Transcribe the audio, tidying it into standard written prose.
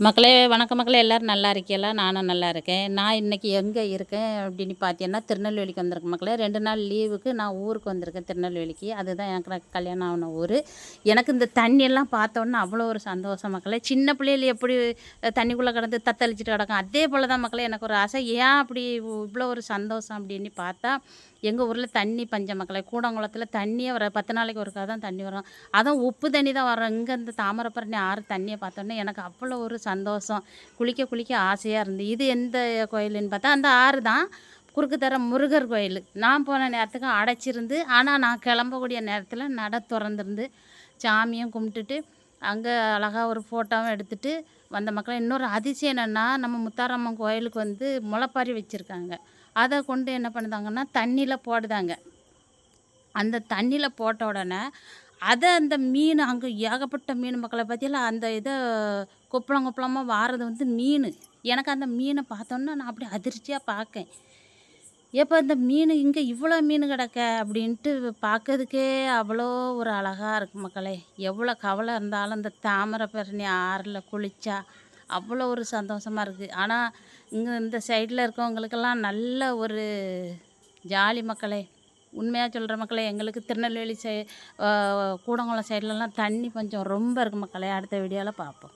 மக்களே வணக்கம் மக்களே, எல்லோரும் நல்லா இருக்கீங்களா? நானும் நல்லா இருக்கேன். நான் இன்றைக்கி எங்கே இருக்கேன் அப்படின்னு பார்த்தீங்கன்னா, திருநெல்வேலிக்கு வந்திருக்கேன் மக்களே. 2 நாள் லீவுக்கு நான் ஊருக்கு வந்திருக்கேன், திருநெல்வேலிக்கு. அதுதான் எனக்கு கல்யாணம் ஆன ஊர். எனக்கு இந்த தண்ணியெல்லாம் பார்த்தோன்னே அவ்வளோ ஒரு சந்தோஷம் மக்களே. சின்ன பிள்ளைகள் எப்படி தண்ணிக்குள்ளே கிடந்து தத்தளிச்சுட்டு கிடக்கும், அதே போல் தான் மக்களே எனக்கு ஒரு ஆசை. ஏன் அப்படி இவ்வளோ ஒரு சந்தோஷம் அப்படின்னு பார்த்தா, எங்கள் ஊரில் தண்ணி பஞ்சம் மக்களே. கூடங்குளத்தில் தண்ணியே வர 10 நாளைக்கு ஒருக்கா தான் தண்ணி வரும். அதுவும் உப்பு தண்ணி தான் வரும். இங்கே இந்த தாமிரபரணி ஆறு தண்ணியை பார்த்தோன்னே எனக்கு அவ்வளோ ஒரு சந்தோஷம். குளிக்க குளிக்க ஆசையாக இருந்து. இது எந்த கோயிலுன்னு பார்த்தா அந்த ஆறு தான். குறுக்கு தர முருகர் கோயில். நான் போன நேரத்துக்கு அடைச்சிருந்து, ஆனால் நான் கிளம்பக்கூடிய நேரத்தில் நட திறந்துருந்து சாமியும் கும்பிட்டுட்டு அங்கே அழகாக ஒரு ஃபோட்டோவும் எடுத்துகிட்டு வந்த மக்களை. இன்னொரு அதிசயம் என்னென்னா, நம்ம முத்தாரம்மன் கோயிலுக்கு வந்து முளைப்பாரி வச்சுருக்காங்க. அதை கொண்டு என்ன பண்ணுதாங்கன்னா தண்ணியில் போடுதாங்க. அந்த தண்ணியில் போட்ட உடனே அதை அந்த மீன் அங்கே ஏகப்பட்ட மீன் மக்களை பற்றியெல்லாம் அந்த இதை கொப்பளம் கொப்பளமாக வாரது வந்து மீன். எனக்கு அந்த மீனை பார்த்தோன்னா நான் அப்படி அதிர்ச்சியாக பார்க்கேன். எப்போ இந்த மீன் இங்கே இவ்வளோ மீன் கிடக்க அப்படின்ட்டு பார்க்கறதுக்கே அவ்வளோ ஒரு அழகாக இருக்குது மக்களே. எவ்வளோ கவலை இருந்தாலும் இந்த தாமிரபரணி ஆறில் குளித்தா அவ்வளோ ஒரு சந்தோஷமாக இருக்குது. ஆனால் இங்கே இந்த சைடில் இருக்கவங்களுக்கெல்லாம் நல்ல ஒரு ஜாலி மக்களே. உண்மையாக சொல்கிற மக்களே, எங்களுக்கு திருநெல்வேலி கூடங்குளம் சைட்லலாம் தண்ணி பஞ்சம் ரொம்ப இருக்குது மக்களே. அடுத்த வீடியோவில் பார்ப்போம்.